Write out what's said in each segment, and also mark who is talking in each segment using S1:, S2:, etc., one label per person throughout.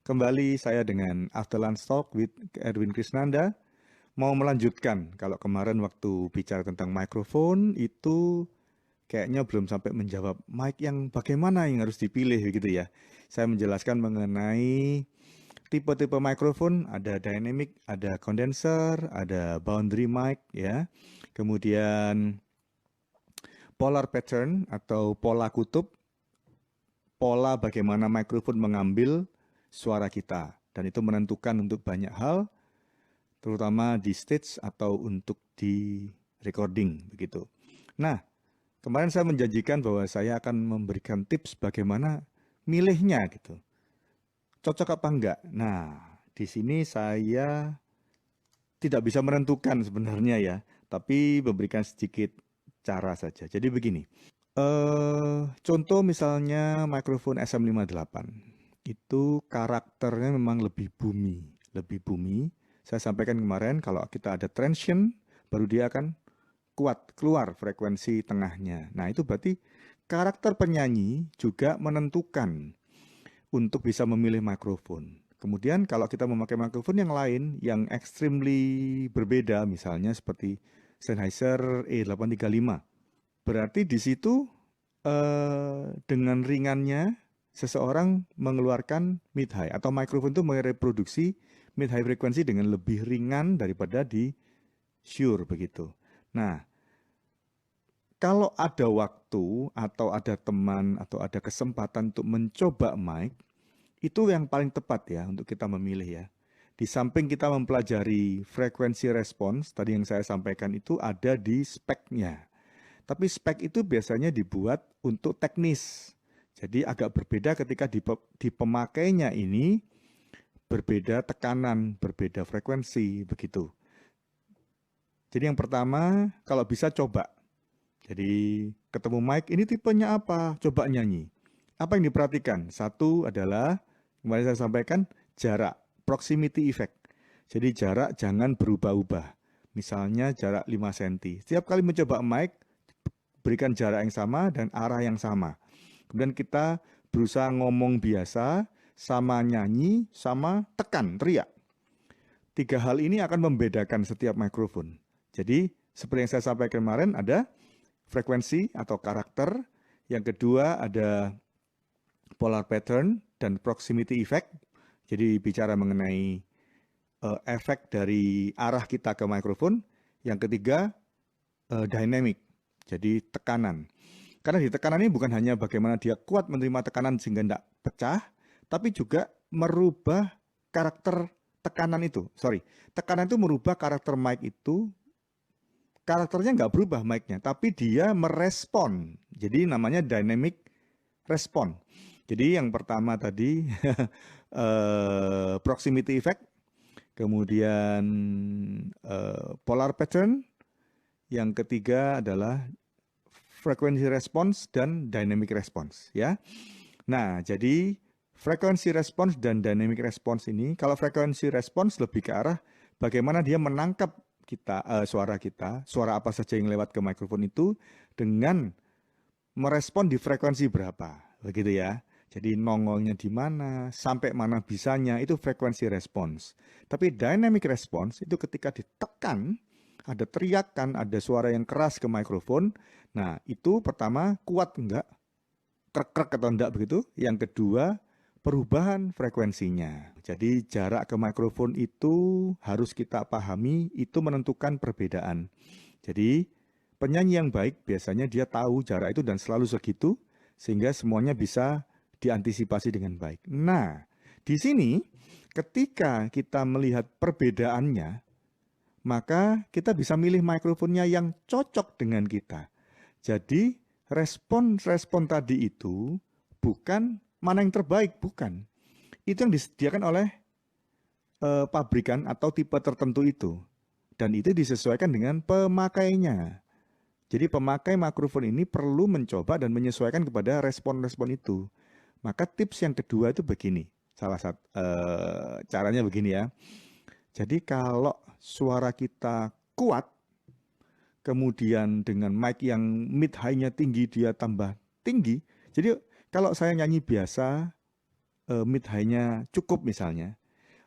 S1: Kembali saya dengan After Lunch Talk with Erwin Krisnanda. Mau melanjutkan, kalau kemarin waktu bicara tentang mikrofon itu kayaknya belum sampai menjawab mic yang bagaimana yang harus dipilih gitu ya. Saya menjelaskan mengenai tipe-tipe mikrofon, ada dynamic, ada condenser, ada boundary mic ya. Kemudian polar pattern atau pola kutub, pola bagaimana mikrofon mengambil suara kita. Dan itu menentukan untuk banyak hal, terutama di stage atau untuk di recording begitu. Nah, kemarin saya menjanjikan bahwa saya akan memberikan tips bagaimana milihnya gitu. Cocok apa enggak? Nah, di sini saya tidak bisa menentukan sebenarnya ya, tapi memberikan sedikit cara saja. Jadi begini, contoh misalnya mikrofon SM58 itu karakternya memang lebih bumi, lebih bumi. Saya sampaikan kemarin kalau kita ada transient baru dia akan kuat keluar frekuensi tengahnya. Nah, itu berarti karakter penyanyi juga menentukan untuk bisa memilih mikrofon. Kemudian kalau kita memakai mikrofon yang lain yang extremely berbeda misalnya seperti Sennheiser E835. Berarti di situ dengan ringannya seseorang mengeluarkan mid high atau mikrofon itu mereproduksi mid high frekuensi dengan lebih ringan daripada di Shure begitu. Nah, kalau ada waktu atau ada teman atau ada kesempatan untuk mencoba mic, itu yang paling tepat ya untuk kita memilih ya. Di samping kita mempelajari frekuensi respons, tadi yang saya sampaikan itu ada di speknya. Tapi spek itu biasanya dibuat untuk teknis. Jadi agak berbeda ketika di pemakainya ini berbeda tekanan, berbeda frekuensi, begitu. Jadi yang pertama, kalau bisa coba. Jadi ketemu mic, ini tipenya apa? Coba nyanyi. Apa yang diperhatikan? Satu adalah, kemarin saya sampaikan, jarak, proximity effect. Jadi jarak jangan berubah-ubah. Misalnya jarak 5 cm. Setiap kali mencoba mic, berikan jarak yang sama dan arah yang sama. Kemudian kita berusaha ngomong biasa, sama nyanyi, sama tekan, teriak. Tiga hal ini akan membedakan setiap mikrofon. Jadi, seperti yang saya sampaikan kemarin, ada frekuensi atau karakter. Yang kedua ada polar pattern dan proximity effect. Jadi bicara mengenai efek dari arah kita ke mikrofon. Yang ketiga dynamic, jadi tekanan. Karena di tekanan ini bukan hanya bagaimana dia kuat menerima tekanan sehingga tidak pecah, tapi juga merubah karakter tekanan itu. Sorry, tekanan itu merubah karakter mic itu. Karakternya nggak berubah mic-nya, tapi dia merespon. Jadi namanya dynamic respon. Jadi yang pertama tadi proximity effect, kemudian polar pattern, yang ketiga adalah frequency response dan dynamic response ya. Nah, jadi frekuensi response dan dynamic response ini, kalau frekuensi response lebih ke arah bagaimana dia menangkap kita, suara apa saja yang lewat ke mikrofon itu dengan merespon di frekuensi berapa, begitu ya. Jadi nongolnya di mana, sampai mana bisanya, itu frekuensi respons. Tapi dynamic response itu ketika ditekan, ada teriakan, ada suara yang keras ke mikrofon. Nah, itu pertama kuat enggak, krek-krek atau enggak begitu. Yang kedua, perubahan frekuensinya. Jadi jarak ke mikrofon itu harus kita pahami, itu menentukan perbedaan. Jadi penyanyi yang baik biasanya dia tahu jarak itu dan selalu segitu sehingga semuanya bisa diantisipasi dengan baik. Nah, di sini ketika kita melihat perbedaannya, maka kita bisa milih mikrofonnya yang cocok dengan kita. Jadi respon-respon tadi itu bukan mana yang terbaik, bukan. Itu yang disediakan oleh pabrikan atau tipe tertentu itu. Dan itu disesuaikan dengan pemakainya. Jadi pemakai mikrofon ini perlu mencoba dan menyesuaikan kepada respon-respon itu. Maka tips yang kedua itu begini. Salah satu caranya begini ya. Jadi kalau suara kita kuat, kemudian dengan mic yang mid high-nya tinggi dia tambah tinggi. Jadi kalau saya nyanyi biasa mid high-nya cukup misalnya,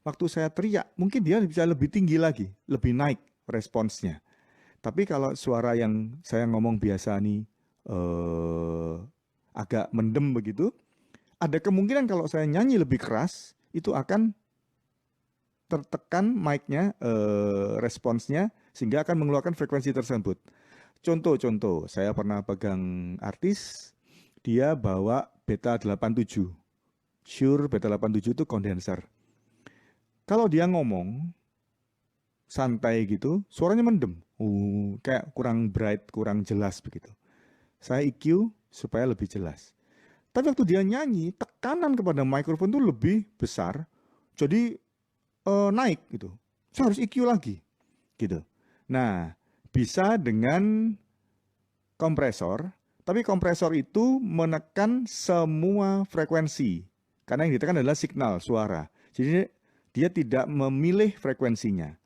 S1: waktu saya teriak mungkin dia bisa lebih tinggi lagi, lebih naik responsnya. Tapi kalau suara yang saya ngomong biasa nih agak mendem begitu, ada kemungkinan kalau saya nyanyi lebih keras itu akan tertekan mic-nya, responsnya, sehingga akan mengeluarkan frekuensi tersebut. Contoh-contoh, saya pernah pegang artis, dia bawa beta 87. Shure beta 87 itu kondenser. Kalau dia ngomong santai gitu, suaranya mendem. Kayak kurang bright, kurang jelas begitu. Saya EQ supaya lebih jelas. Tapi waktu dia nyanyi, tekanan kepada mikrofon itu lebih besar. Jadi naik gitu. Saya harus EQ lagi gitu. Nah, bisa dengan kompresor, tapi kompresor itu menekan semua frekuensi. Karena yang ditekan adalah signal suara. Jadi dia tidak memilih frekuensinya.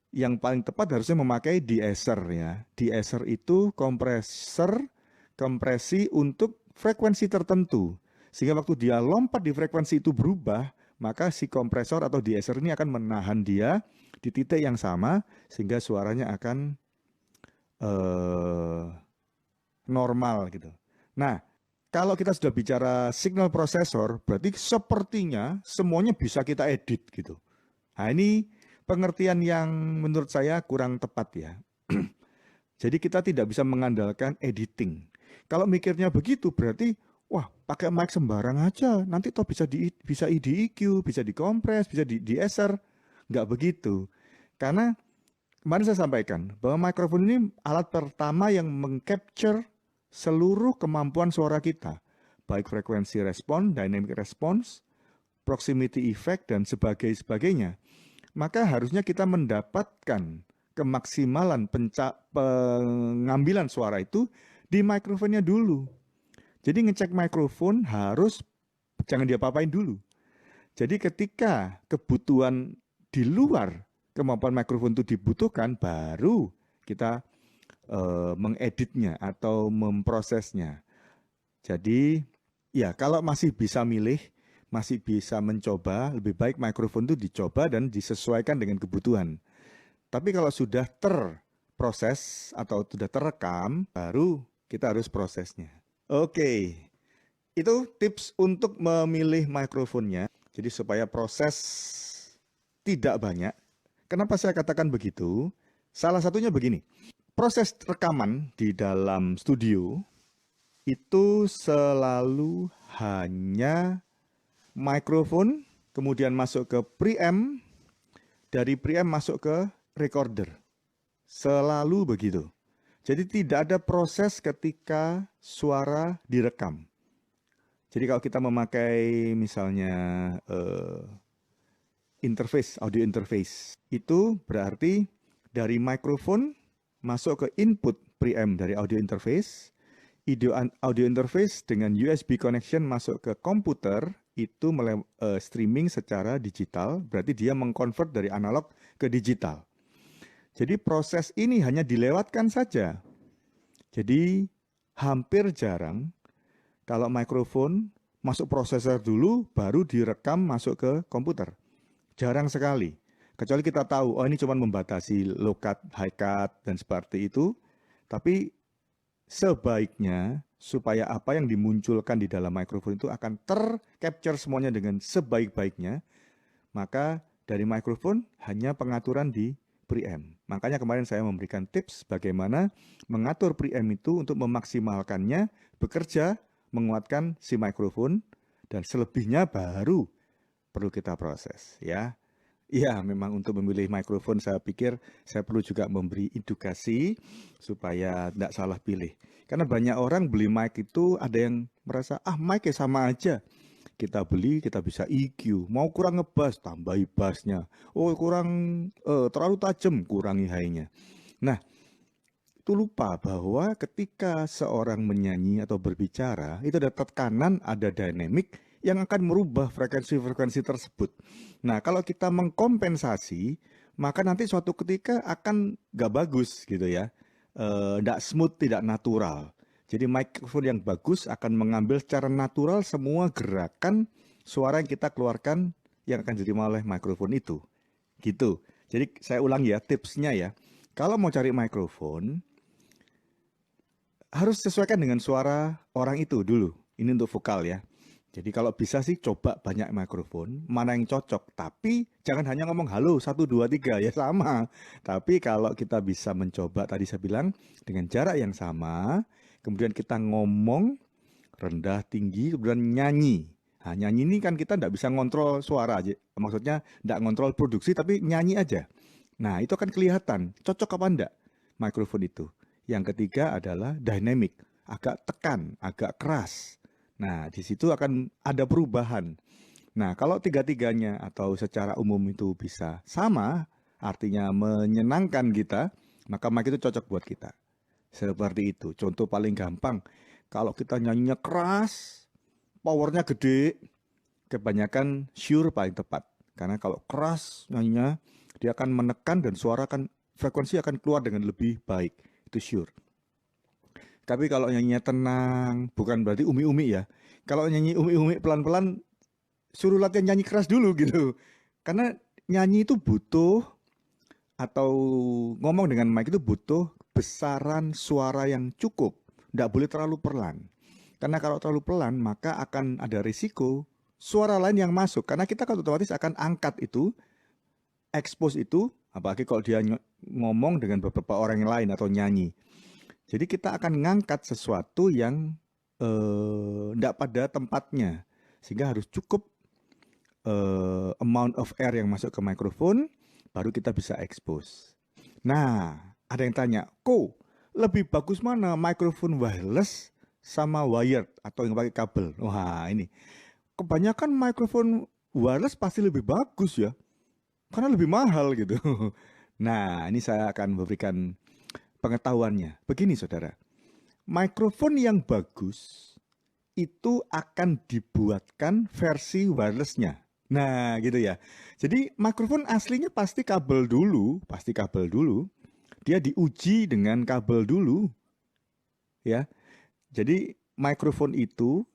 S1: Yang paling tepat harusnya memakai de-esser ya. De-esser itu kompresi untuk frekuensi tertentu. Sehingga waktu dia lompat di frekuensi itu berubah, maka si kompresor atau de-esser ini akan menahan dia di titik yang sama sehingga suaranya akan normal gitu. Nah, kalau kita sudah bicara signal processor, berarti sepertinya semuanya bisa kita edit gitu. Nah, ini pengertian yang menurut saya kurang tepat ya. Jadi kita tidak bisa mengandalkan editing. Kalau mikirnya begitu berarti wah pakai mic sembarang aja, nanti toh bisa di EQ, bisa dikompres, bisa di-esser. Nggak begitu. Karena kemarin saya sampaikan bahwa mikrofon ini alat pertama yang mengcapture seluruh kemampuan suara kita. Baik frekuensi respon, dynamic response, proximity effect, dan sebagainya. Maka harusnya kita mendapatkan kemaksimalan pengambilan suara itu di mikrofonnya dulu. Jadi ngecek mikrofon harus jangan diapa-apain dulu. Jadi ketika kebutuhan di luar kemampuan mikrofon itu dibutuhkan, baru kita mengeditnya atau memprosesnya. Jadi ya kalau masih bisa milih, masih bisa mencoba, lebih baik mikrofon itu dicoba dan disesuaikan dengan kebutuhan. Tapi kalau sudah terproses atau sudah terekam, baru kita harus prosesnya. Oke, itu tips untuk memilih mikrofonnya. Jadi supaya proses tidak banyak. Kenapa saya katakan begitu? Salah satunya begini. Proses rekaman di dalam studio itu selalu hanya mikrofon, kemudian masuk ke preamp, dari preamp masuk ke recorder. Selalu begitu. Jadi tidak ada proses ketika suara direkam. Jadi kalau kita memakai misalnya interface, audio interface, itu berarti dari mikrofon masuk ke input preamp dari audio interface, audio interface dengan USB connection masuk ke komputer, itu streaming secara digital, berarti dia mengkonvert dari analog ke digital. Jadi proses ini hanya dilewatkan saja. Jadi hampir jarang kalau mikrofon masuk prosesor dulu, baru direkam masuk ke komputer. Jarang sekali. Kecuali kita tahu, oh ini cuma membatasi low cut, high cut, dan seperti itu. Tapi sebaiknya supaya apa yang dimunculkan di dalam mikrofon itu akan tercapture semuanya dengan sebaik-baiknya, maka dari mikrofon hanya pengaturan di preamp. Makanya kemarin saya memberikan tips bagaimana mengatur preamp itu untuk memaksimalkannya, bekerja, menguatkan si mikrofon, dan selebihnya baru perlu kita proses ya. Iya, memang untuk memilih mikrofon saya pikir saya perlu juga memberi edukasi supaya tidak salah pilih. Karena banyak orang beli mic itu ada yang merasa, mic ya sama aja. Kita beli, kita bisa EQ. Mau kurang ngebass, tambahi bassnya. Oh kurang terlalu tajam, kurangi high-nya. Nah, itu lupa bahwa ketika seorang menyanyi atau berbicara, itu ada tekanan, ada dynamic yang akan merubah frekuensi-frekuensi tersebut. Nah, kalau kita mengkompensasi, maka nanti suatu ketika akan gak bagus gitu ya. Tidak smooth, tidak natural. Jadi mikrofon yang bagus akan mengambil secara natural semua gerakan suara yang kita keluarkan yang akan diterima oleh mikrofon itu. Gitu. Jadi saya ulang ya tipsnya ya. Kalau mau cari mikrofon, harus sesuaikan dengan suara orang itu dulu. Ini untuk vokal ya. Jadi kalau bisa sih coba banyak mikrofon, mana yang cocok. Tapi jangan hanya ngomong halo 1, 2, 3 ya sama. Tapi kalau kita bisa mencoba tadi saya bilang dengan jarak yang sama, kemudian kita ngomong rendah, tinggi, kemudian nyanyi. Nah, nyanyi ini kan kita tidak bisa ngontrol suara aja. Maksudnya tidak ngontrol produksi tapi nyanyi aja. Nah itu akan kelihatan cocok apa enggak mikrofon itu. Yang ketiga adalah dynamic, agak tekan, agak keras. Nah di situ akan ada perubahan. Nah kalau tiga-tiganya atau secara umum itu bisa sama, artinya menyenangkan kita, maka mic itu cocok buat kita. Seperti itu. Contoh paling gampang, kalau kita nyanyinya keras, powernya gede, kebanyakan Shure paling tepat. Karena kalau keras nyanyinya, dia akan menekan dan suara akan frekuensi akan keluar dengan lebih baik. Itu Shure. Tapi kalau nyanyinya tenang, bukan berarti umi-umi ya. Kalau nyanyi umi-umi pelan-pelan, suruh latihan nyanyi keras dulu gitu. Karena nyanyi itu butuh atau ngomong dengan mic itu butuh besaran suara yang cukup. Tidak boleh terlalu pelan. Karena kalau terlalu pelan, maka akan ada risiko suara lain yang masuk. Karena kita kan otomatis akan angkat itu, expose itu, apalagi kalau dia ngomong dengan beberapa orang yang lain atau nyanyi. Jadi kita akan ngangkat sesuatu yang tidak pada tempatnya. Sehingga harus cukup amount of air yang masuk ke mikrofon, baru kita bisa expose. Nah, ada yang tanya, kok lebih bagus mana mikrofon wireless sama wired atau yang pakai kabel? Wah ini, kebanyakan mikrofon wireless pasti lebih bagus ya, karena lebih mahal gitu. Nah, ini saya akan memberikan pengetahuannya. Begini saudara, mikrofon yang bagus itu akan dibuatkan versi wirelessnya. Nah gitu ya. Jadi mikrofon aslinya pasti kabel dulu, dia diuji dengan kabel dulu ya. Jadi mikrofon itu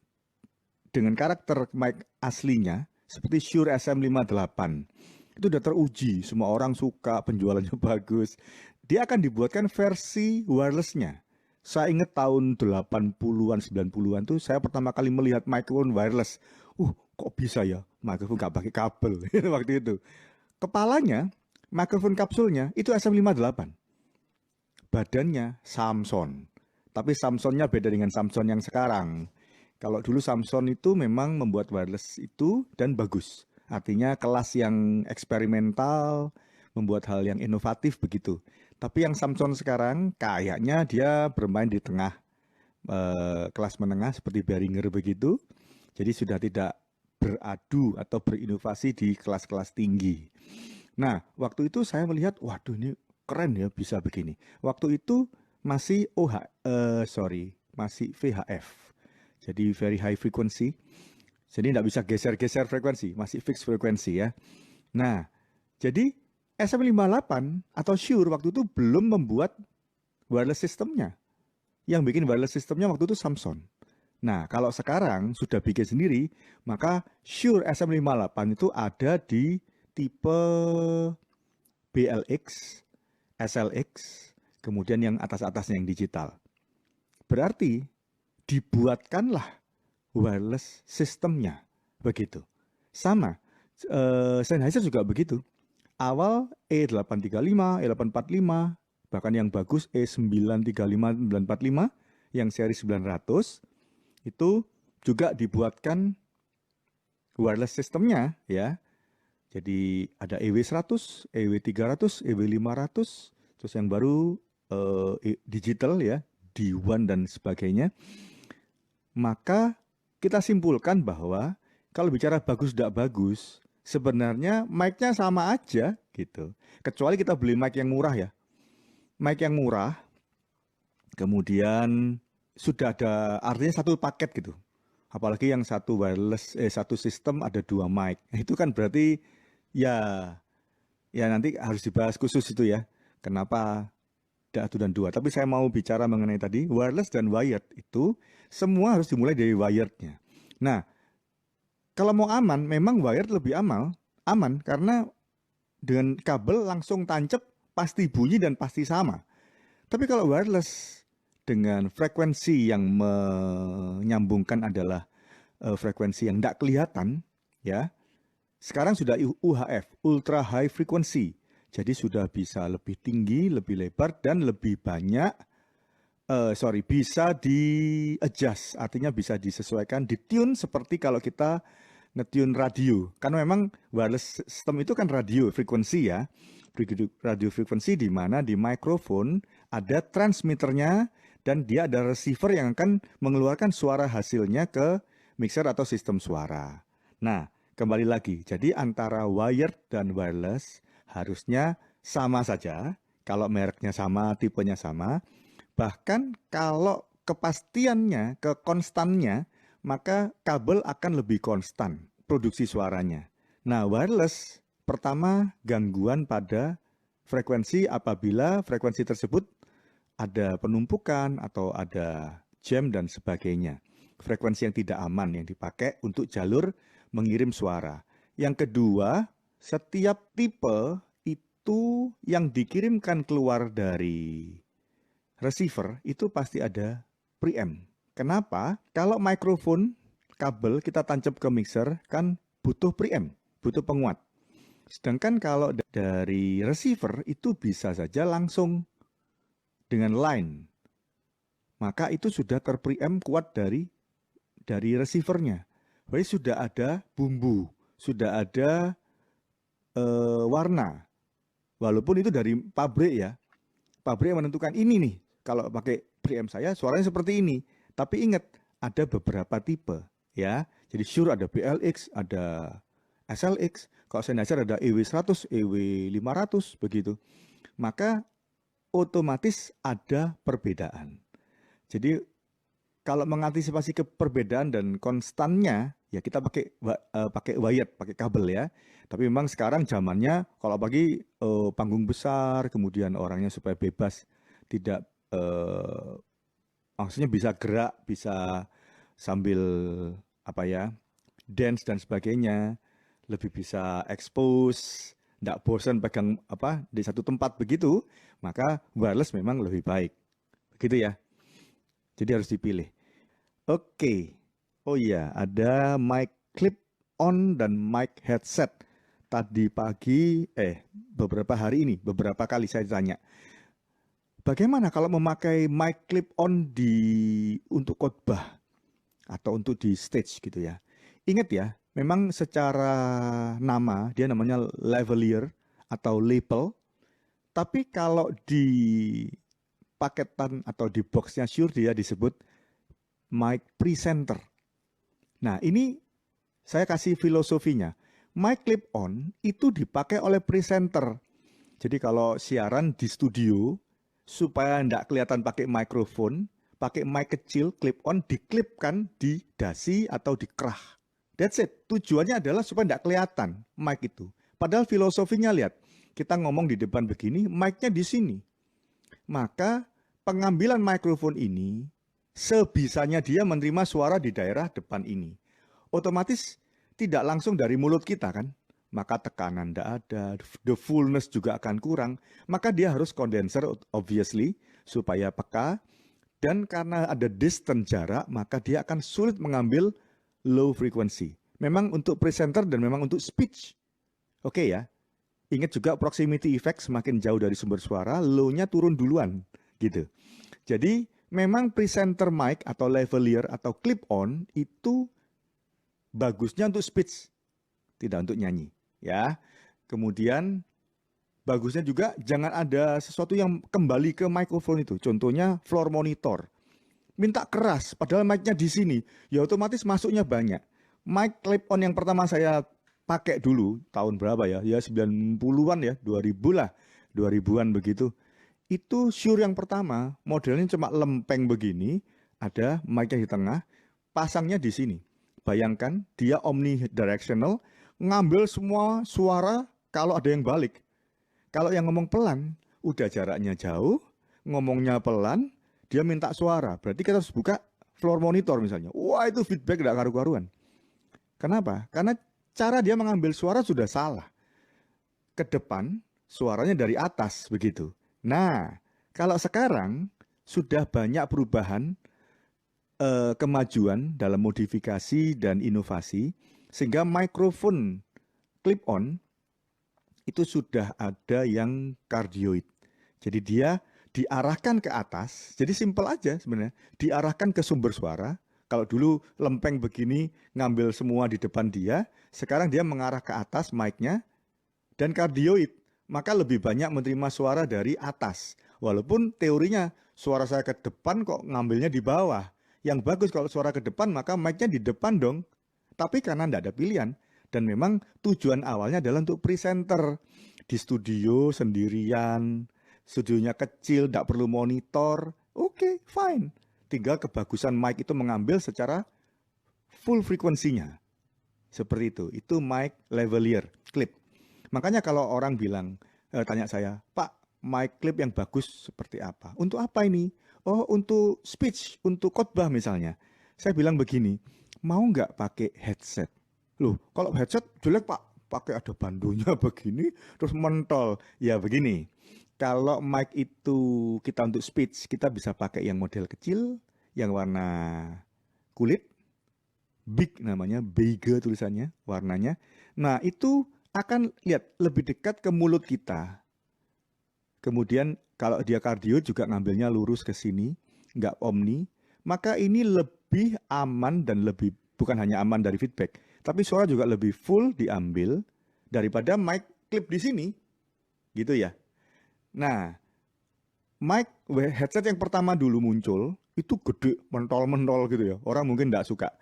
S1: dengan karakter mic aslinya seperti Shure SM58 itu udah teruji, semua orang suka, penjualannya bagus. Dia akan dibuatkan versi wirelessnya. Saya ingat tahun 80-an, 90-an tuh saya pertama kali melihat mikrofon wireless. Kok bisa ya mikrofon nggak pakai kabel waktu itu. Kepalanya, mikrofon kapsulnya itu SM58. Badannya Samson. Tapi Samsonnya beda dengan Samson yang sekarang. Kalau dulu Samson itu memang membuat wireless itu dan bagus. Artinya kelas yang eksperimental, membuat hal yang inovatif begitu. Tapi yang Samson sekarang kayaknya dia bermain di tengah kelas menengah seperti Behringer begitu. Jadi sudah tidak beradu atau berinovasi di kelas-kelas tinggi. Nah, waktu itu saya melihat, waduh ini keren ya bisa begini. Waktu itu masih masih VHF. Jadi very high frequency. Jadi tidak bisa geser-geser frekuensi, masih fix frekuensi ya. Nah, jadi SM58 atau Shure waktu itu belum membuat wireless systemnya. Yang bikin wireless systemnya waktu itu Samson. Nah, kalau sekarang sudah bikin sendiri, maka Shure SM58 itu ada di tipe BLX, SLX, kemudian yang atas-atasnya yang digital. Berarti dibuatkanlah wireless systemnya begitu. Sama, Sennheiser juga begitu. Awal E835, E845, bahkan yang bagus E935, 945, yang seri 900, itu juga dibuatkan wireless systemnya ya. Jadi ada EW100, EW300, EW500, terus yang baru digital ya, D1 dan sebagainya. Maka kita simpulkan bahwa kalau bicara bagus tidak bagus, sebenarnya mic-nya sama aja gitu. Kecuali kita beli mic yang murah ya. Mic yang murah, kemudian sudah ada artinya satu paket gitu. Apalagi yang satu wireless, satu sistem ada 2 mic. Itu kan berarti ya nanti harus dibahas khusus itu ya. Kenapa ada 1 dan 2. Tapi saya mau bicara mengenai tadi wireless dan wired itu semua harus dimulai dari wirednya. Nah, Kalau mau aman, memang wired lebih aman karena dengan kabel langsung tancap pasti bunyi dan pasti sama. Tapi kalau wireless dengan frekuensi yang menyambungkan adalah frekuensi yang tidak kelihatan, ya. Sekarang sudah UHF, ultra high frequency. Jadi sudah bisa lebih tinggi, lebih lebar dan lebih banyak bisa di-adjust, artinya bisa disesuaikan, di-tune seperti kalau kita nge-tune radio. Karena memang wireless system itu kan radio frekuensi ya. Radio frekuensi di mana di mikrofon ada transmitternya dan dia ada receiver yang akan mengeluarkan suara hasilnya ke mixer atau sistem suara. Nah, kembali lagi. Jadi antara wired dan wireless harusnya sama saja. Kalau mereknya sama, tipenya sama. Bahkan kalau kepastiannya, kekonstannya, maka kabel akan lebih konstan produksi suaranya. Nah, wireless pertama gangguan pada frekuensi apabila frekuensi tersebut ada penumpukan atau ada jam dan sebagainya. Frekuensi yang tidak aman yang dipakai untuk jalur mengirim suara. Yang kedua, setiap tipe itu yang dikirimkan keluar dari receiver itu pasti ada preamp. Kenapa? Kalau mikrofon kabel kita tancap ke mixer kan butuh preamp, butuh penguat. Sedangkan kalau dari receiver itu bisa saja langsung dengan line. Maka itu sudah terpreamp kuat dari receivernya. Jadi sudah ada bumbu, sudah ada warna. Walaupun itu dari pabrik ya. Pabrik yang menentukan ini nih. Kalau pakai preamp saya suaranya seperti ini. Tapi ingat ada beberapa tipe ya. Jadi Shure ada BLX, ada SLX. Kalau Sennheiser ada EW100, EW500 begitu. Maka otomatis ada perbedaan. Jadi kalau mengantisipasi perbedaan dan konstannya ya kita pakai wired, pakai kabel ya. Tapi memang sekarang zamannya kalau pagi panggung besar, kemudian orangnya supaya bebas, tidak maksudnya bisa gerak, bisa sambil dance dan sebagainya, lebih bisa expose, tidak bosan pegang di satu tempat begitu, maka wireless memang lebih baik, begitu ya. Jadi harus dipilih. Oke, oh iya, ada mic clip on dan mic headset. Tadi pagi, beberapa hari ini, beberapa kali saya tanya, bagaimana kalau memakai mic clip on untuk khotbah atau untuk di stage gitu ya? Ingat ya, memang secara nama dia namanya lavalier atau lapel. Tapi kalau di paketan atau di boxnya Shure dia disebut mic presenter. Nah, ini saya kasih filosofinya. Mic clip on itu dipakai oleh presenter. Jadi kalau siaran di studio supaya tidak kelihatan pakai mikrofon, pakai mic kecil clip on diklipkan di dasi atau di kerah. That's it. Tujuannya adalah supaya tidak kelihatan mic itu. Padahal filosofinya lihat, kita ngomong di depan begini, mic-nya di sini. Maka pengambilan mikrofon ini sebisanya dia menerima suara di daerah depan ini. Otomatis tidak langsung dari mulut kita kan. Maka tekanan tidak ada, the fullness juga akan kurang. Maka dia harus kondenser obviously supaya peka. Dan karena ada distance jarak, maka dia akan sulit mengambil low frequency. Memang untuk presenter dan memang untuk speech. Oke ya. Ingat juga proximity effect, semakin jauh dari sumber suara, low-nya turun duluan gitu. Jadi memang presenter mic atau lavalier atau clip on itu bagusnya untuk speech, tidak untuk nyanyi ya. Kemudian bagusnya juga jangan ada sesuatu yang kembali ke mikrofon itu. Contohnya floor monitor. Minta keras padahal mic-nya di sini, ya otomatis masuknya banyak. Mic clip on yang pertama saya pakai dulu tahun berapa ya? Ya 90-an ya, 2000 lah. 2000-an begitu. Itu Shure yang pertama, modelnya cuma lempeng begini, ada mic-nya di tengah, pasangnya di sini. Bayangkan dia omnidirectional, ngambil semua suara kalau ada yang balik. Kalau yang ngomong pelan, udah jaraknya jauh, ngomongnya pelan, dia minta suara. Berarti kita harus buka floor monitor misalnya. Wah itu feedback tidak karu-karuan. Kenapa? Karena cara dia mengambil suara sudah salah. Ke depan, suaranya dari atas, begitu. Nah, kalau sekarang sudah banyak perubahan, kemajuan dalam modifikasi dan inovasi, sehingga mikrofon clip-on itu sudah ada yang cardioid. Jadi dia diarahkan ke atas, jadi simpel aja sebenarnya, diarahkan ke sumber suara. Kalau dulu lempeng begini ngambil semua di depan dia, sekarang dia mengarah ke atas mic-nya dan cardioid, maka lebih banyak menerima suara dari atas. Walaupun teorinya suara saya ke depan kok ngambilnya di bawah. Yang bagus kalau suara ke depan maka mic-nya di depan dong. Tapi karena tidak ada pilihan, dan memang tujuan awalnya adalah untuk presenter di studio sendirian, studionya kecil, tidak perlu monitor, oke, fine. Tinggal kebagusan mic itu mengambil secara full frekuensinya. Seperti itu mic lavalier clip. Makanya kalau orang bilang, tanya saya, Pak, mic clip yang bagus seperti apa? Untuk apa ini? Oh, untuk speech, untuk khotbah misalnya. Saya bilang begini, mau nggak pakai headset? Loh, kalau headset jelek Pak, pakai ada bandonya begini, terus mentol. Ya begini, kalau mic itu kita untuk speech, kita bisa pakai yang model kecil, yang warna kulit, big namanya, beige tulisannya, warnanya. Nah itu akan lihat lebih dekat ke mulut kita. Kemudian kalau dia kardio juga ngambilnya lurus ke sini, nggak omni, maka ini lebih aman dan lebih, bukan hanya aman dari feedback, tapi suara juga lebih full diambil daripada mic clip di sini, gitu ya. Nah, mic headset yang pertama dulu muncul itu gede, mentol-mentol gitu ya. Orang mungkin nggak suka.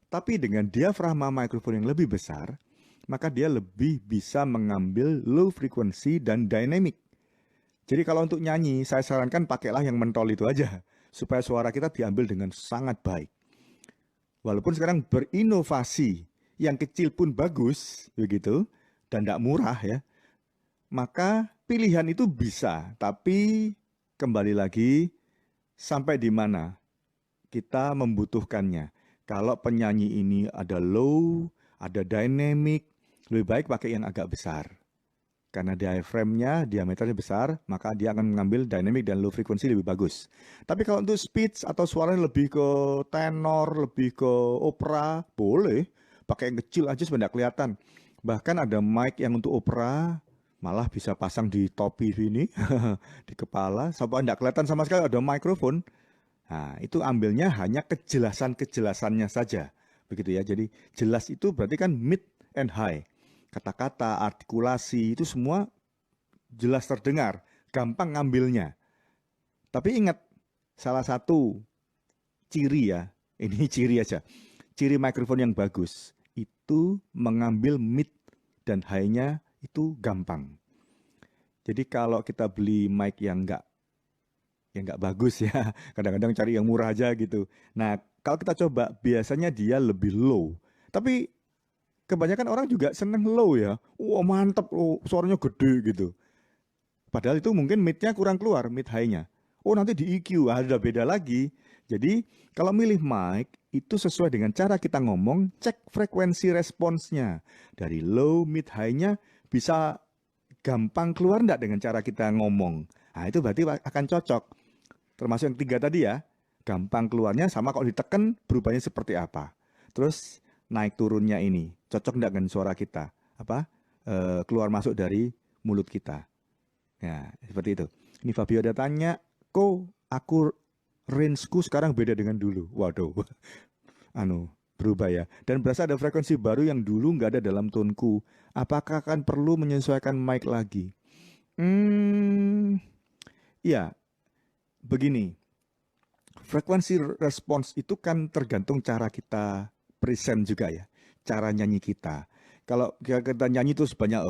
S1: Tapi dengan diafragma mikrofon yang lebih besar, maka dia lebih bisa mengambil low frequency dan dynamic. Jadi kalau untuk nyanyi, saya sarankan pakailah yang mentol itu aja, supaya suara kita diambil dengan sangat baik. Walaupun sekarang berinovasi, yang kecil pun bagus, begitu, dan tidak murah ya, maka pilihan itu bisa, tapi kembali lagi, sampai di mana kita membutuhkannya. Kalau penyanyi ini ada low, ada dynamic, lebih baik pakai yang agak besar. Karena diaframnya, diameternya besar, maka dia akan mengambil dynamic dan low frequency lebih bagus. Tapi kalau untuk speech atau suaranya lebih ke tenor, lebih ke opera, boleh. Pakai yang kecil aja supaya tidak kelihatan. Bahkan ada mic yang untuk opera, malah bisa pasang di topi sini, di kepala, supaya tidak kelihatan sama sekali ada mikrofon. Nah, itu ambilnya hanya kejelasan-kejelasannya saja. Begitu ya. Jadi jelas itu berarti kan mid and high. Kata-kata, artikulasi itu semua jelas terdengar, gampang ngambilnya. Tapi ingat, salah satu ciri ya, ini ciri aja. Ciri mikrofon yang bagus itu mengambil mid dan high-nya itu gampang. Jadi kalau kita beli mic yang nggak bagus ya, kadang-kadang cari yang murah aja gitu. Nah, kalau kita coba biasanya dia lebih low. Tapi kebanyakan orang juga seneng low ya. Wah mantep, oh, suaranya gede gitu. Padahal itu mungkin mid-nya kurang keluar, mid high-nya. Oh nanti di EQ, ada beda lagi. Jadi kalau milih mic, itu sesuai dengan cara kita ngomong, cek frekuensi responsnya. Dari low, mid, high-nya bisa gampang keluar enggak dengan cara kita ngomong. Nah itu berarti akan cocok. Termasuk yang 3 tadi ya, gampang keluarnya sama kalau ditekan berubahnya seperti apa. Terus naik turunnya ini cocok enggak dengan suara kita, apa keluar masuk dari mulut kita. Ya seperti itu. Ini Fabio ada tanya, kok aku range-ku sekarang beda dengan dulu. Waduh, berubah ya. Dan berasa ada frekuensi baru yang dulu nggak ada dalam tonku. Apakah akan perlu menyesuaikan mic lagi? Ya, begini. Frekuensi respons itu kan tergantung cara kita present juga ya, cara nyanyi kita. Kalau kita nyanyi itu sebanyak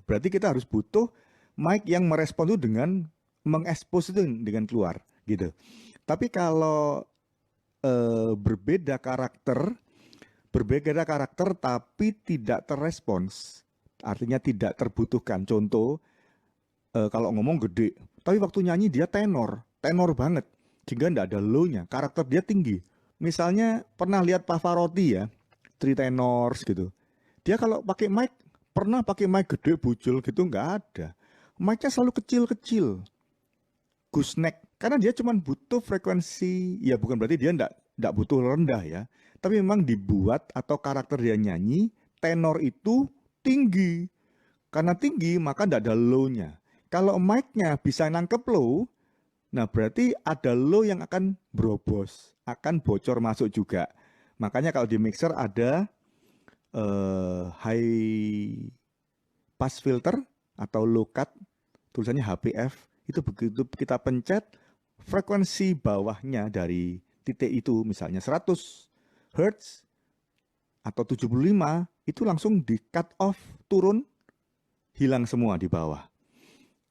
S1: berarti kita harus butuh mic yang merespon itu dengan mengekspos itu dengan keluar gitu. Tapi kalau berbeda karakter tapi tidak terrespons, artinya tidak terbutuhkan. Contoh, kalau ngomong gede, tapi waktu nyanyi dia tenor banget, sehingga tidak ada low-nya, karakter dia tinggi. Misalnya pernah lihat Pavarotti ya, three tenors gitu. Dia kalau pakai mic, pernah pakai mic gede bujul gitu, nggak ada. Mic-nya selalu kecil-kecil, gooseneck, karena dia cuma butuh frekuensi, ya bukan berarti dia nggak butuh rendah ya, tapi memang dibuat atau karakter dia nyanyi, tenor itu tinggi. Karena tinggi, maka nggak ada low-nya. Kalau mic-nya bisa nangkep low, nah berarti ada low yang akan berobos, akan bocor masuk juga. Makanya kalau di mixer ada high pass filter atau low cut, tulisannya HPF, itu begitu kita pencet, frekuensi bawahnya dari titik itu, misalnya 100 Hz atau 75, itu langsung di cut off, turun, hilang semua di bawah.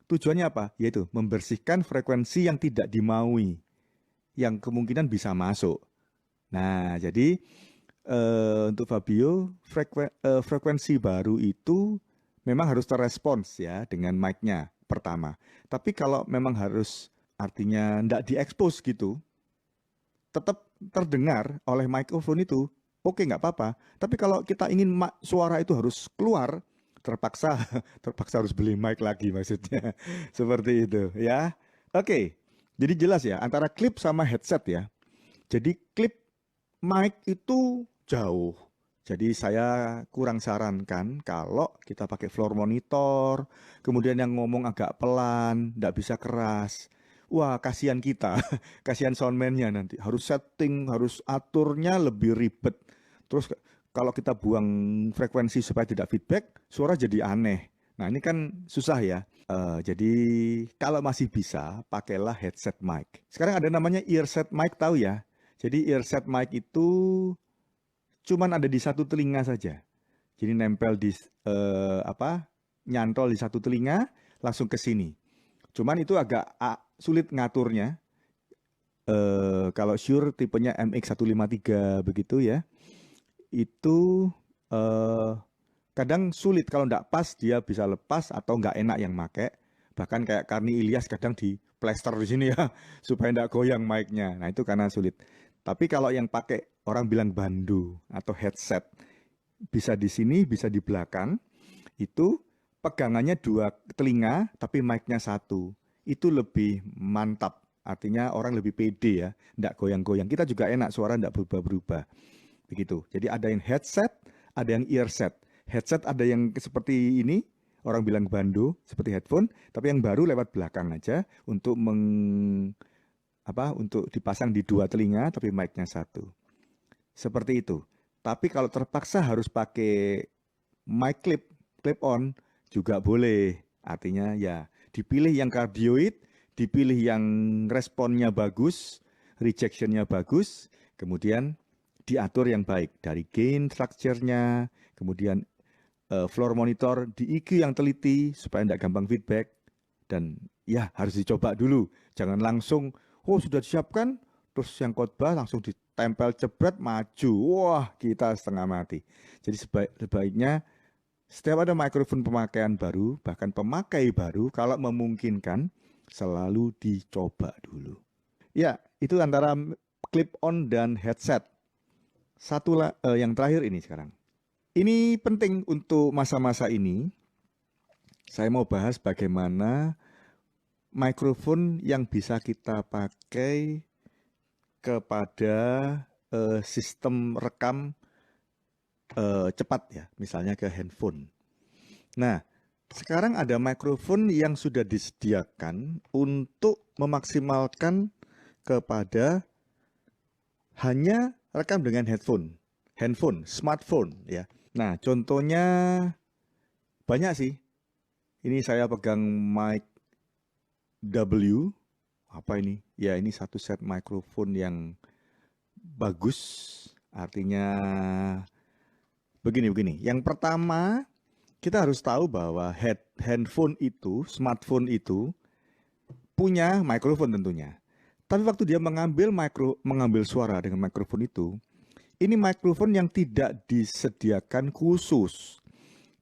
S1: Tujuannya apa? Yaitu membersihkan frekuensi yang tidak dimaui, yang kemungkinan bisa masuk. Nah, jadi untuk Fabio, frekuensi baru itu memang harus terrespons ya dengan mic-nya pertama. Tapi kalau memang harus, artinya tidak diekspos gitu, tetap terdengar oleh mikrofon itu, oke nggak apa-apa. Tapi kalau kita ingin suara itu harus keluar, terpaksa harus beli mic lagi maksudnya. Seperti itu ya. Oke, jadi jelas ya antara klip sama headset ya. Jadi klip mic itu jauh. Jadi saya kurang sarankan kalau kita pakai floor monitor, kemudian yang ngomong agak pelan, nggak bisa keras. Wah, kasihan kita, kasihan soundman-nya nanti. Harus setting, harus aturnya lebih ribet. Terus kalau kita buang frekuensi supaya tidak feedback, suara jadi aneh. Nah, ini kan susah ya. Jadi kalau masih bisa, pakailah headset mic. Sekarang ada namanya earset mic, tahu ya? Jadi earset mic itu cuman ada di satu telinga saja. Jadi nempel di nyantol di satu telinga, langsung ke sini. Cuman itu agak sulit ngaturnya. Kalau Shure tipenya MX153 begitu ya, itu kadang sulit, kalau nggak pas dia bisa lepas atau nggak enak yang make. Bahkan kayak Karni Ilyas kadang di plester di sini ya supaya nggak goyang mic-nya. Nah itu karena sulit. Tapi kalau yang pakai orang bilang bandu atau headset, bisa di sini, bisa di belakang, itu pegangannya dua telinga tapi mic-nya satu. Itu lebih mantap. Artinya orang lebih pede ya, nggak goyang-goyang. Kita juga enak, suara nggak berubah-berubah. Begitu. Jadi ada yang headset, ada yang earset. Headset ada yang seperti ini, orang bilang bando, seperti headphone, tapi yang baru lewat belakang aja untuk untuk dipasang di dua telinga tapi mic-nya satu. Seperti itu. Tapi kalau terpaksa harus pakai mic clip on juga boleh. Artinya ya dipilih yang cardioid, dipilih yang responnya bagus, rejectionnya bagus, kemudian diatur yang baik dari gain structure-nya, kemudian floor monitor di EQ yang teliti supaya tidak gampang feedback, dan ya harus dicoba dulu. Jangan langsung sudah disiapkan terus yang khotbah langsung ditempel jebret maju. Wah, kita setengah mati. Jadi sebaiknya setiap ada mikrofon pemakaian baru, bahkan pemakai baru, kalau memungkinkan selalu dicoba dulu. Ya, itu antara clip on dan headset. Satu yang terakhir ini sekarang. Ini penting untuk masa-masa ini. Saya mau bahas bagaimana mikrofon yang bisa kita pakai kepada sistem rekam cepat ya, misalnya ke handphone. Nah, sekarang ada mikrofon yang sudah disediakan untuk memaksimalkan kepada hanya rekam dengan handphone, smartphone ya. Nah, contohnya banyak sih. Ini saya pegang mic W, apa ini? Ya ini satu set mikrofon yang bagus, artinya begini. Yang pertama, kita harus tahu bahwa handphone itu, smartphone itu punya mikrofon tentunya. Tapi waktu dia mengambil suara dengan mikrofon itu, ini mikrofon yang tidak disediakan khusus.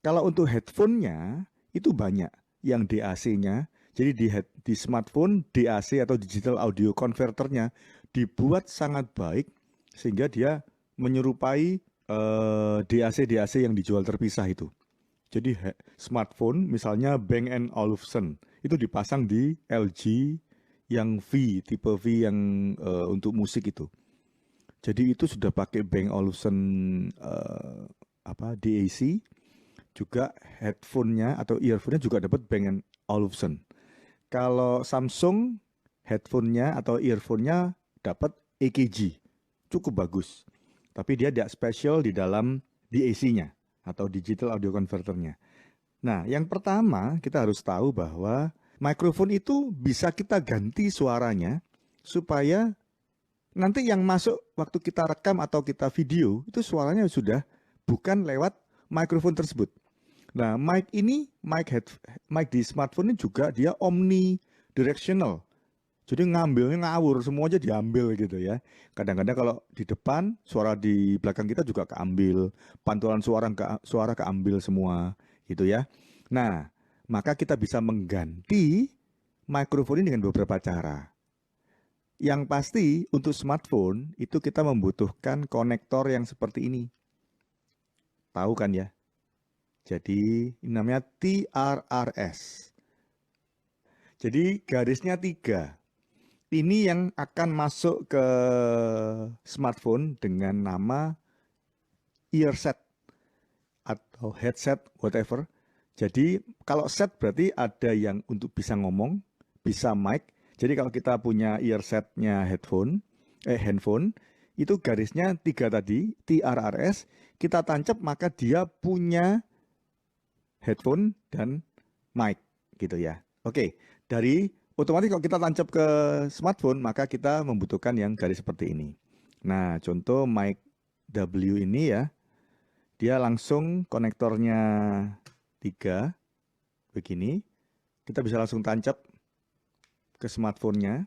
S1: Kalau untuk headphone-nya itu banyak yang DAC-nya. Jadi di smartphone DAC atau digital audio converter-nya dibuat sangat baik sehingga dia menyerupai DAC yang dijual terpisah itu. Jadi smartphone misalnya Bang & Olufsen itu dipasang di LG yang V, tipe V yang untuk musik itu. Jadi itu sudah pakai Bang & Olufsen DAC, juga headphone-nya atau earphone-nya juga dapat Bang & Olufsen. Kalau Samsung headphone-nya atau earphone-nya dapat EKG, cukup bagus. Tapi dia tidak spesial di dalam DAC-nya atau digital audio converter-nya. Nah, yang pertama kita harus tahu bahwa mikrofon itu bisa kita ganti suaranya supaya nanti yang masuk waktu kita rekam atau kita video itu suaranya sudah bukan lewat mikrofon tersebut. Nah, mic di smartphone ini juga dia omnidirectional. Jadi ngambilnya ngawur, semua aja diambil gitu ya. Kadang-kadang kalau di depan, suara di belakang kita juga keambil, pantulan suara keambil semua gitu ya. Nah, maka kita bisa mengganti mikrofon ini dengan beberapa cara. Yang pasti untuk smartphone itu kita membutuhkan konektor yang seperti ini. Tahu kan ya? Jadi ini namanya TRRS. Jadi garisnya 3. Ini yang akan masuk ke smartphone dengan nama earset atau headset, whatever. Jadi kalau set berarti ada yang untuk bisa ngomong, bisa mic. Jadi kalau kita punya earsetnya handphone, itu garisnya 3 tadi, TRRS, kita tancap maka dia punya headphone dan mic gitu ya. Oke, dari otomatis kalau kita tancap ke smartphone maka kita membutuhkan yang garis seperti ini. Nah, contoh mic W ini ya, dia langsung konektornya 3 begini. Kita bisa langsung tancap ke smartphone-nya.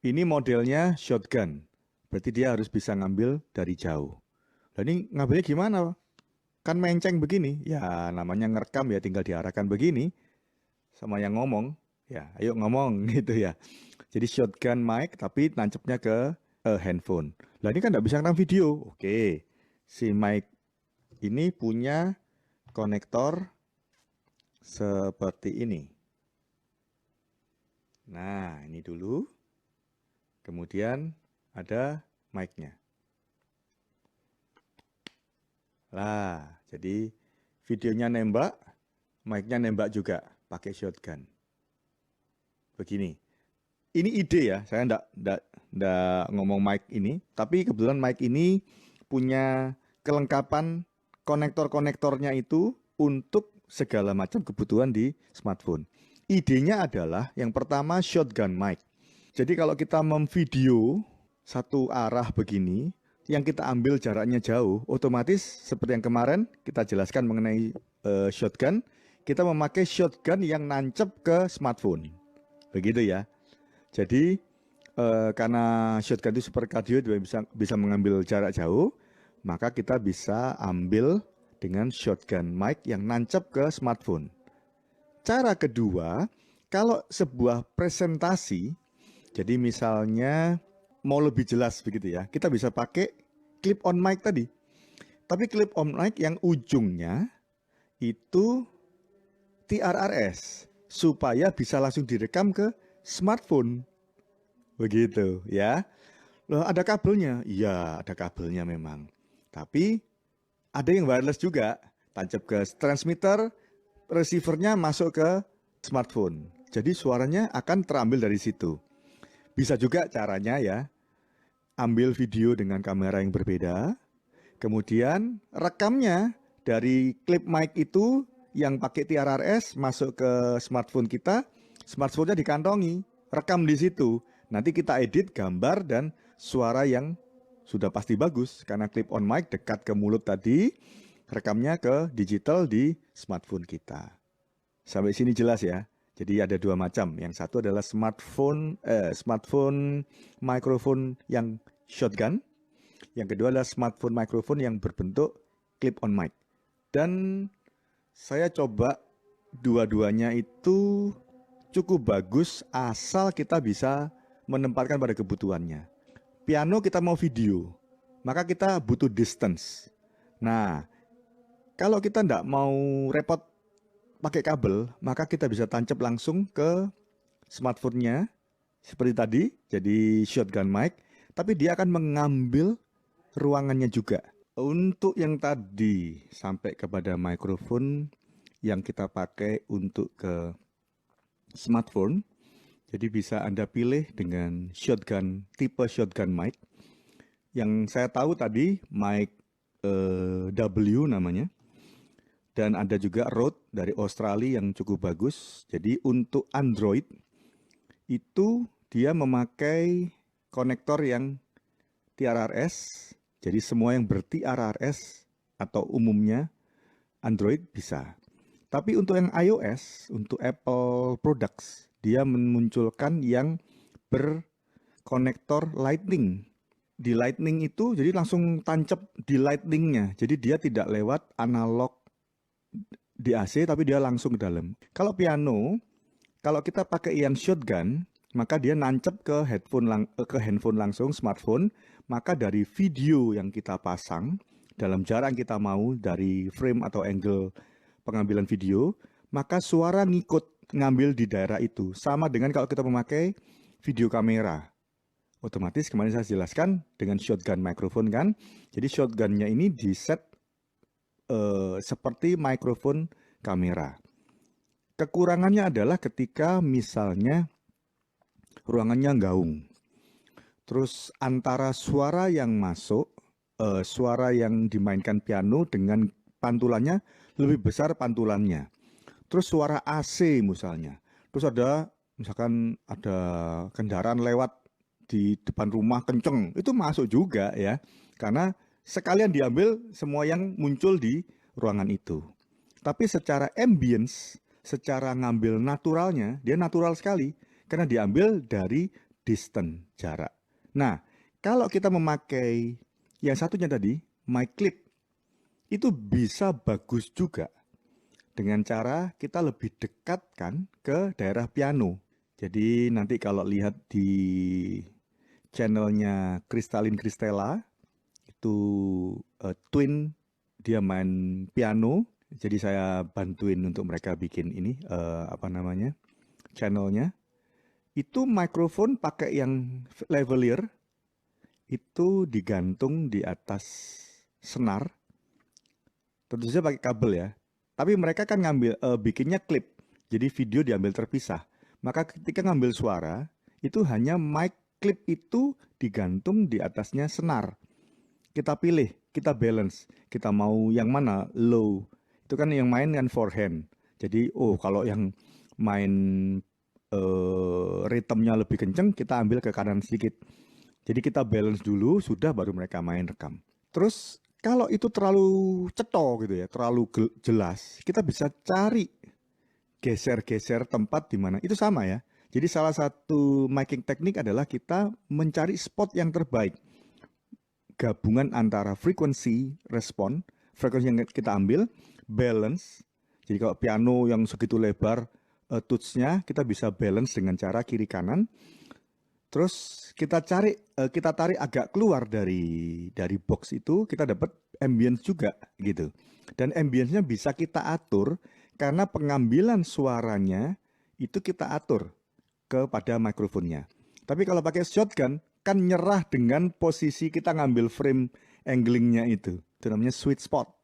S1: Ini modelnya shotgun, berarti dia harus bisa ngambil dari jauh. Nah, ini ngambilnya gimana? Kan menceng begini, ya namanya ngerekam ya, tinggal diarahkan begini sama yang ngomong, ya ayo ngomong gitu ya. Jadi shotgun mic tapi nancapnya ke handphone. Lah ini kan nggak bisa ngerekam video. Oke, si mic ini punya konektor seperti ini. Nah ini dulu, kemudian ada mic-nya. Lah, jadi videonya nembak, mic-nya nembak juga pakai shotgun. Begini. Ini ide ya, saya enggak ngomong mic ini, tapi kebetulan mic ini punya kelengkapan konektor-konektornya itu untuk segala macam kebutuhan di smartphone. Idenya adalah yang pertama shotgun mic. Jadi kalau kita memvideo satu arah begini, yang kita ambil jaraknya jauh, otomatis seperti yang kemarin kita jelaskan mengenai shotgun, kita memakai shotgun yang nancep ke smartphone. Begitu ya. Jadi karena shotgun itu super cardio, bisa mengambil jarak jauh, maka kita bisa ambil dengan shotgun mic yang nancep ke smartphone. Cara kedua, kalau sebuah presentasi, jadi misalnya mau lebih jelas begitu ya, kita bisa pakai clip on mic tadi. Tapi clip on mic yang ujungnya itu TRRS supaya bisa langsung direkam ke smartphone. Begitu ya. Loh, ada kabelnya? Iya, ada kabelnya memang. Tapi ada yang wireless juga, tancap ke transmitter, receivernya masuk ke smartphone. Jadi suaranya akan terambil dari situ. Bisa juga caranya ya, ambil video dengan kamera yang berbeda, kemudian rekamnya dari clip mic itu yang pakai TRRS masuk ke smartphone kita, smartphone-nya dikantongi, rekam di situ. Nanti kita edit gambar dan suara yang sudah pasti bagus karena clip on mic dekat ke mulut tadi, rekamnya ke digital di smartphone kita. Sampai sini jelas ya. Jadi ada 2 macam. Yang satu adalah smartphone microphone yang shotgun. Yang kedua adalah smartphone microphone yang berbentuk clip on mic. Dan saya coba dua-duanya itu cukup bagus asal kita bisa menempatkan pada kebutuhannya. Piano kita mau video, maka kita butuh distance. Nah, kalau kita nggak mau repot pakai kabel, maka kita bisa tancap langsung ke smartphone-nya seperti tadi, jadi shotgun mic, tapi dia akan mengambil ruangannya juga. Untuk yang tadi sampai kepada mikrofon yang kita pakai untuk ke smartphone, jadi bisa Anda pilih dengan shotgun, tipe shotgun mic. Yang saya tahu tadi mic W namanya. Dan ada juga Rode dari Australia yang cukup bagus. Jadi untuk Android itu dia memakai konektor yang TRRS. Jadi semua yang ber-TRRS atau umumnya Android bisa. Tapi untuk yang iOS, untuk Apple products, dia memunculkan yang berkonektor Lightning. Di Lightning itu jadi langsung tancap di Lightningnya. Jadi dia tidak lewat analog di AC tapi dia langsung ke dalam. Kalau piano, kalau kita pakai yang shotgun, maka dia nancep ke handphone langsung, smartphone, maka dari video yang kita pasang dalam jarak yang kita mau dari frame atau angle pengambilan video, maka suara ngikut ngambil di daerah itu. Sama dengan kalau kita memakai video kamera. Otomatis kemarin saya jelaskan dengan shotgun microphone kan. Jadi shotgunnya ini di set seperti mikrofon kamera. Kekurangannya adalah ketika misalnya ruangannya gaung. Terus antara suara yang masuk, suara yang dimainkan piano dengan pantulannya lebih besar pantulannya. Terus suara AC misalnya. Terus misalkan ada kendaraan lewat di depan rumah kenceng, itu masuk juga ya. Karena sekalian diambil semua yang muncul di ruangan itu. Tapi secara ambience, secara ngambil naturalnya, dia natural sekali. Karena diambil dari distance, jarak. Nah, kalau kita memakai yang satunya tadi, mic clip, itu bisa bagus juga. Dengan cara kita lebih dekatkan ke daerah piano. Jadi nanti kalau lihat di channelnya Kristalin Kristela, itu twin, dia main piano. Jadi saya bantuin untuk mereka bikin ini, channelnya. Itu mikrofon pakai yang lavalier, itu digantung di atas senar. Tentu saja pakai kabel ya. Tapi mereka kan bikinnya klip. Jadi video diambil terpisah. Maka ketika ngambil suara, itu hanya mic clip itu digantung di atasnya senar. Kita pilih, kita balance. Kita mau yang mana? Low. Itu kan yang main kan forehand. Jadi, kalau yang main ritmenya lebih kenceng, kita ambil ke kanan sedikit. Jadi kita balance dulu, sudah baru mereka main rekam. Terus kalau itu terlalu cetok gitu ya, terlalu jelas, kita bisa cari geser-geser tempat di mana. Itu sama ya. Jadi salah satu miking teknik adalah kita mencari spot yang terbaik. Gabungan antara frekuensi respon, frekuensi yang kita ambil, balance. Jadi kalau piano yang segitu lebar, touch-nya kita bisa balance dengan cara kiri kanan. Terus kita tarik agak keluar dari box itu, kita dapat ambience juga gitu. Dan ambience-nya bisa kita atur karena pengambilan suaranya itu kita atur kepada mikrofonnya. Tapi kalau pakai shotgun kan nyerah dengan posisi kita ngambil frame anglingnya itu. Itu namanya sweet spot.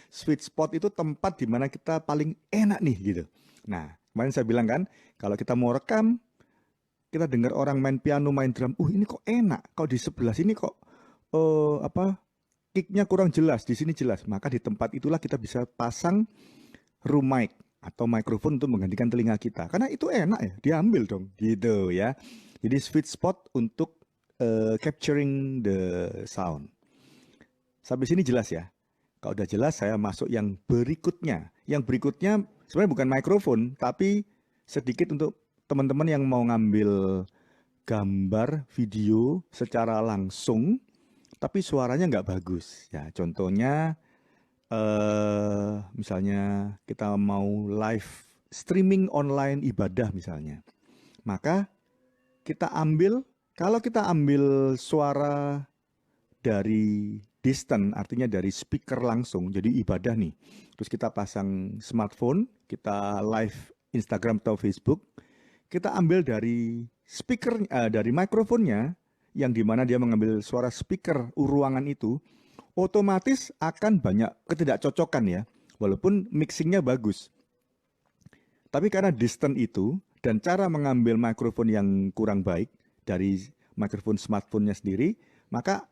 S1: Sweet spot itu tempat di mana kita paling enak nih gitu. Nah, kemarin saya bilang kan, kalau kita mau rekam, kita dengar orang main piano, main drum, ini kok enak. Kalau di sebelah sini kok kicknya kurang jelas, di sini jelas. Maka di tempat itulah kita bisa pasang room mic atau mikrofon untuk menggantikan telinga kita. Karena itu enak ya, diambil dong, gitu ya. Jadi sweet spot untuk capturing the sound. Sampai sini jelas ya. Kalau udah jelas, saya masuk yang berikutnya. Yang berikutnya sebenarnya bukan mikrofon, tapi sedikit untuk teman-teman yang mau ngambil gambar, video secara langsung, tapi suaranya nggak bagus. Ya, contohnya, misalnya kita mau live streaming online ibadah misalnya. Maka kita ambil, kalau kita ambil suara dari distant, artinya dari speaker langsung, jadi ibadah nih. Terus kita pasang smartphone, kita live Instagram atau Facebook, kita ambil dari speaker, dari mikrofonnya, yang dimana dia mengambil suara speaker ruangan itu, otomatis akan banyak ketidakcocokan ya, walaupun mixingnya bagus. Tapi karena distant itu dan cara mengambil mikrofon yang kurang baik dari mikrofon smartphone-nya sendiri, maka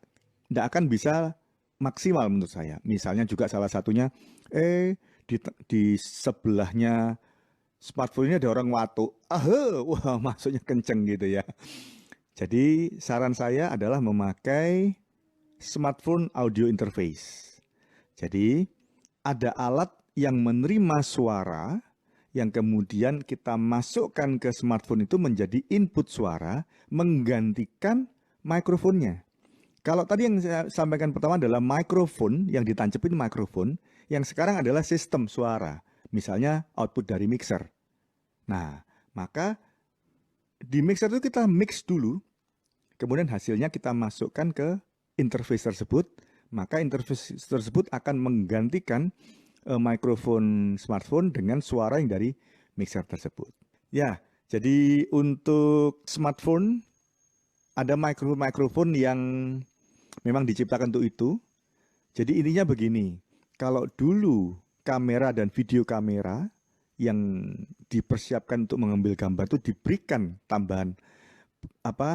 S1: tidak akan bisa maksimal menurut saya. Misalnya juga salah satunya, di sebelahnya smartphone ini ada orang watuk, wah masuknya kenceng gitu ya. Jadi saran saya adalah memakai smartphone audio interface. Jadi ada alat yang menerima suara yang kemudian kita masukkan ke smartphone itu menjadi input suara menggantikan mikrofonnya. Kalau tadi yang saya sampaikan pertama adalah mikrofon, yang ditancapin mikrofon, yang sekarang adalah sistem suara, misalnya output dari mixer. Nah, maka di mixer itu kita mix dulu, kemudian hasilnya kita masukkan ke interface tersebut, maka interface tersebut akan menggantikan mikrofon smartphone dengan suara yang dari mixer tersebut. Ya, jadi untuk smartphone ada mikrofon yang memang diciptakan untuk itu. Jadi intinya begini, kalau dulu kamera dan video kamera yang dipersiapkan untuk mengambil gambar itu diberikan tambahan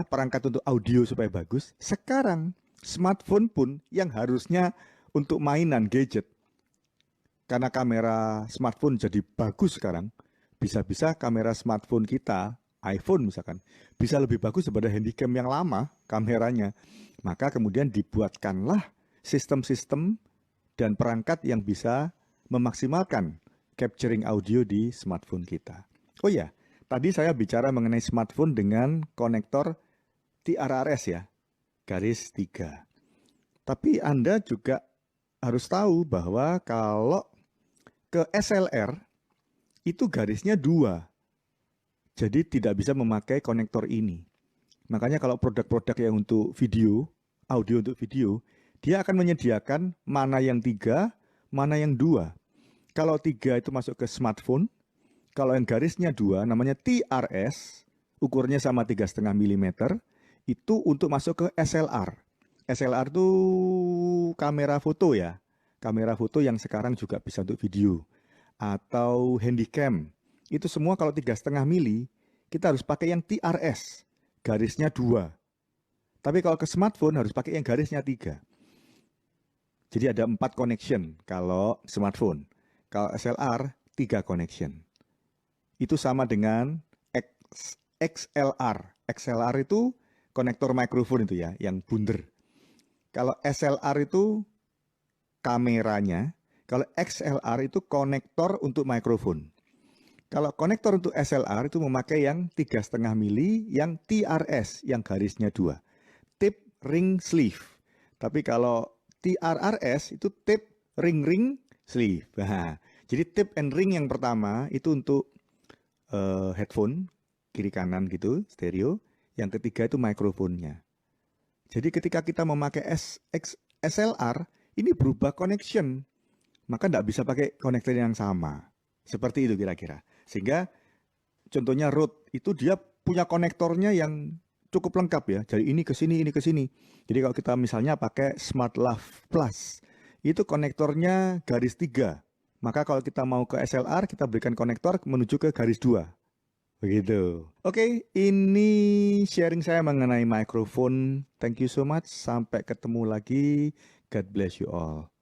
S1: perangkat untuk audio supaya bagus. Sekarang smartphone pun yang harusnya untuk mainan gadget, karena kamera smartphone jadi bagus sekarang, bisa-bisa kamera smartphone kita, iPhone misalkan, bisa lebih bagus daripada handycam yang lama kameranya. Maka kemudian dibuatkanlah sistem-sistem dan perangkat yang bisa memaksimalkan capturing audio di smartphone kita. Oh ya, tadi saya bicara mengenai smartphone dengan konektor TRRS ya, garis 3. Tapi Anda juga harus tahu bahwa kalau ke SLR itu garisnya 2. Jadi tidak bisa memakai konektor ini. Makanya kalau produk-produk yang untuk video, audio untuk video, dia akan menyediakan mana yang 3, mana yang 2. Kalau 3 itu masuk ke smartphone, kalau yang garisnya 2 namanya TRS, ukurnya sama 3,5 mm, itu untuk masuk ke SLR. SLR itu kamera foto ya. Kamera foto yang sekarang juga bisa untuk video. Atau handycam. Itu semua kalau 3,5 mili, kita harus pakai yang TRS. Garisnya 2. Tapi kalau ke smartphone harus pakai yang garisnya 3. Jadi ada 4 connection kalau smartphone. Kalau SLR, 3 connection. Itu sama dengan XLR. XLR itu konektor mikrofon itu ya, yang bundar. Kalau SLR itu kameranya, kalau XLR itu konektor untuk mikrofon. Kalau konektor untuk SLR itu memakai yang 3,5 mili, yang TRS, yang garisnya 2. Tip ring sleeve. Tapi kalau TRRS itu tip ring sleeve. Nah, jadi tip and ring yang pertama itu untuk headphone, kiri kanan gitu, stereo. Yang ketiga itu mikrofonnya. Jadi ketika kita memakai SLR, ini berubah connection. Maka tidak bisa pakai konektor yang sama. Seperti itu kira-kira. Sehingga contohnya Rode itu dia punya konektornya yang cukup lengkap ya. Jadi ini ke sini, ini ke sini. Jadi kalau kita misalnya pakai SmartLav Plus, itu konektornya garis 3. Maka kalau kita mau ke SLR, kita berikan konektor menuju ke garis 2. Begitu. Oke, ini sharing saya mengenai mikrofon. Thank you so much. Sampai ketemu lagi. God bless you all.